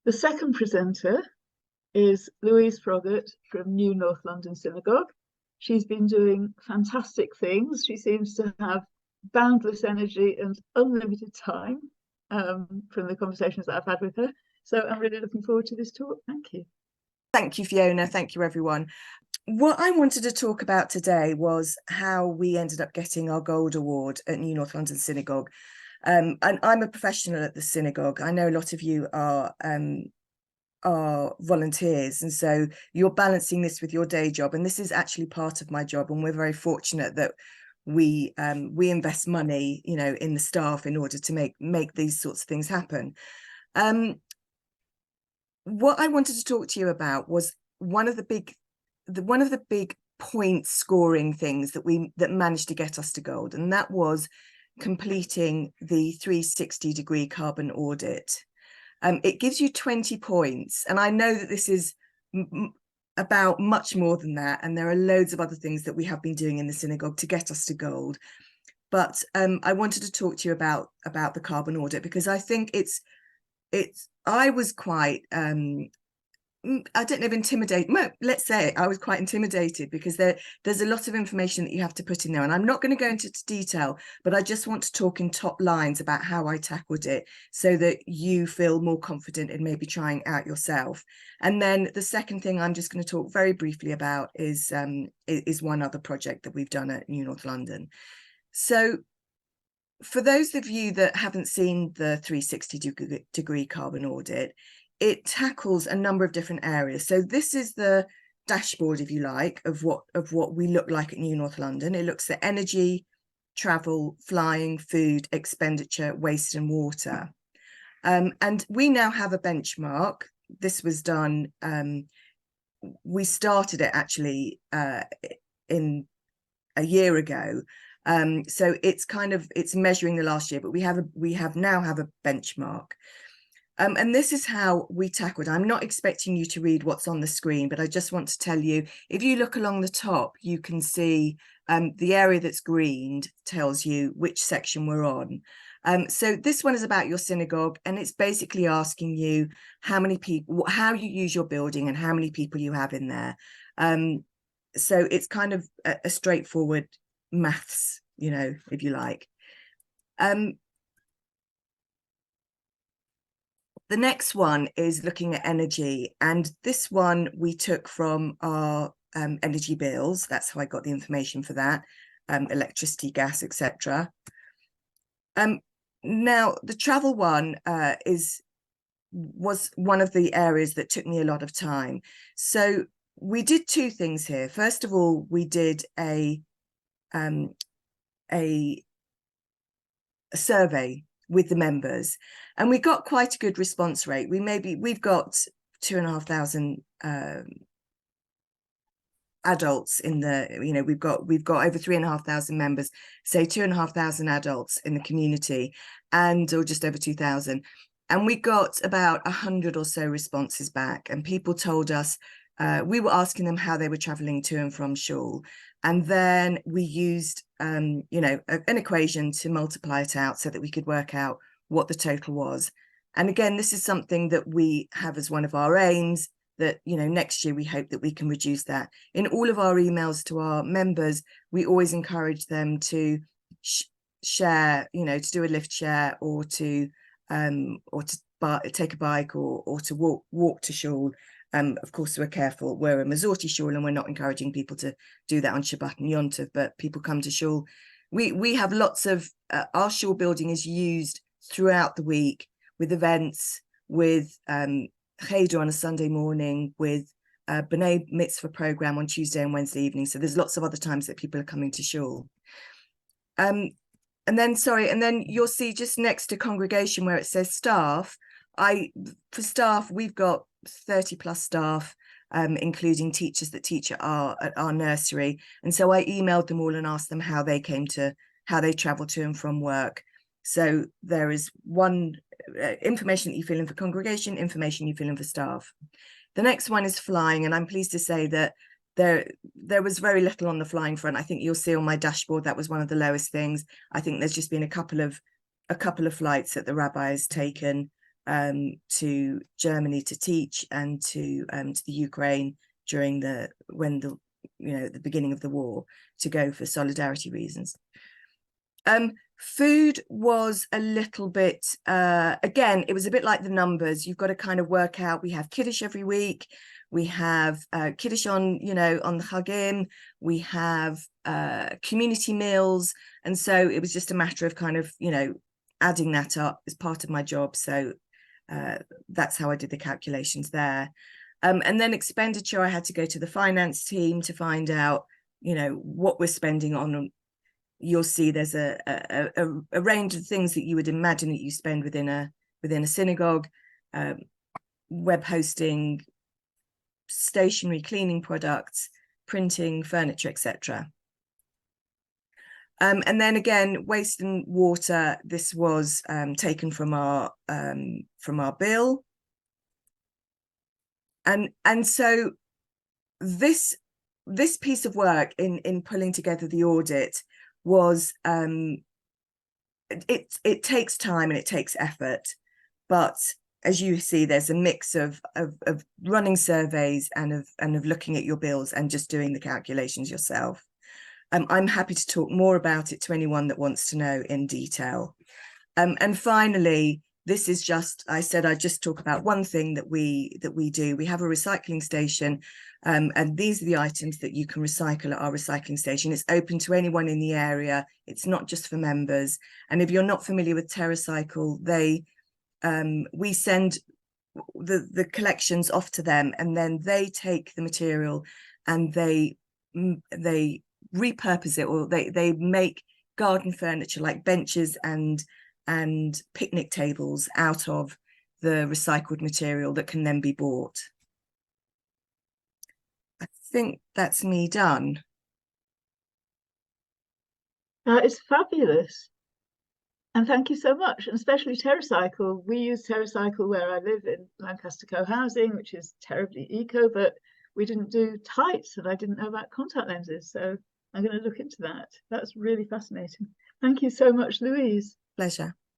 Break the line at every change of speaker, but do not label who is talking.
The second presenter is Louise Froggett from New North London Synagogue. She's been doing fantastic things. She seems to have boundless energy and unlimited time from the conversations that I've had with her. So I'm really looking forward to this talk. Thank you.
Thank you, Fiona. Thank you, everyone. What I wanted to talk about today was how we ended up getting our Gold Award at New North London Synagogue. And I'm a professional at the synagogue. I know a lot of you are volunteers, and so you're balancing this with your day job, and this is actually part of my job, and we're very fortunate that we invest money, you know, in the staff in order to make these sorts of things happen. What I wanted to talk to you about was one of the big point scoring things that managed to get us to gold, and that was completing the 360-degree carbon audit. It gives you 20 points, and I know that this is about much more than that, and there are loads of other things that we have been doing in the synagogue to get us to gold. But I wanted to talk to you about the carbon audit, because I think I was quite I don't know if intimidated. Well, let's say I was quite intimidated, because there's a lot of information that you have to put in there, and I'm not going to go into detail, but I just want to talk in top lines about how I tackled it so that you feel more confident in maybe trying out yourself. And then the second thing I'm just going to talk very briefly about is one other project that we've done at New North London. So for those of you that haven't seen the 360-degree carbon audit, it tackles a number of different areas. So this is the dashboard, if you like, of what we look like at New North London. It looks at energy, travel, flying, food, expenditure, waste and water. And we now have a benchmark. This was done, we started it actually in a year ago. So it's measuring the last year, but we now have a benchmark. And this is how we tackled. I'm not expecting you to read what's on the screen, but I just want to tell you, if you look along the top, you can see the area that's greened tells you which section we're on. So this one is about your synagogue, and it's basically asking you how many people, how you use your building and how many people you have in there. So it's kind of a straightforward maths, you know, if you like. The next one is looking at energy, and this one we took from our energy bills. That's how I got the information for that, electricity, gas, etc. Now the travel one was one of the areas that took me a lot of time. So we did two things here. First of all, we did a survey with the members, and we got quite a good response rate. We've got 2,500 adults in the, you know, we've got over 3,500 members, say 2,500 adults in the community, or just over 2,000, and we got about 100 or so responses back. And people told us, we were asking them how they were traveling to and from shul, and then we used you know, an equation to multiply it out so that we could work out what the total was. And again, this is something that we have as one of our aims, that, you know, next year we hope that we can reduce that. In all of our emails to our members, we always encourage them to share, you know, to do a lift share, or to take a bike, or to walk to shul. Of course, we're careful. We're a Masorti shul, and we're not encouraging people to do that on Shabbat and Yom Tov, but people come to shul. We have lots of, our shul building is used throughout the week with events, with cheder on a Sunday morning, with B'nai Mitzvah program on Tuesday and Wednesday evening. So there's lots of other times that people are coming to shul. And then you'll see just next to congregation where it says staff, for staff, we've got 30 plus staff, including teachers that teach at our nursery. And so I emailed them all and asked them how they travel to and from work. So there is one information that you fill in for congregation, information you fill in for staff. The next one is flying, and I'm pleased to say that there was very little on the flying front. I think you'll see on my dashboard that was one of the lowest things. I think there's just been a couple of flights that the rabbi has taken to Germany to teach, and to the Ukraine during the beginning of the war, to go for solidarity reasons. Food was a little bit, again, it was a bit like the numbers. You've got to kind of work out. We have Kiddush every week. We have Kiddush on the Chagim. We have community meals. And so it was just a matter of kind of, adding that up as part of my job. So that's how I did the calculations there. And then expenditure, I had to go to the finance team to find out, what we're spending on. You'll see there's a range of things that you would imagine that you spend within a synagogue: web hosting, stationery, cleaning products, printing, furniture, etc. And then again, waste and water. This was taken from our bill, and so this piece of work in pulling together the audit was it takes time and it takes effort, but as you see, there's a mix of running surveys and of looking at your bills and just doing the calculations yourself. I'm happy to talk more about it to anyone that wants to know in detail. And finally, this is just, I said I'd just talk about one thing that we do. We have a recycling station, and these are the items that you can recycle at our recycling station. It's open to anyone in the area. It's not just for members. And if you're not familiar with TerraCycle, we send the collections off to them, and then they take the material and they repurpose it, or they make garden furniture like benches and picnic tables out of the recycled material that can then be bought. I think that's me done.
That is fabulous. And thank you so much, and especially TerraCycle. We use TerraCycle where I live in Lancaster co-housing, which is terribly eco, but we didn't do tights, and I didn't know about contact lenses. So I'm going to look into that. That's really fascinating. Thank you so much, Louise.
Pleasure.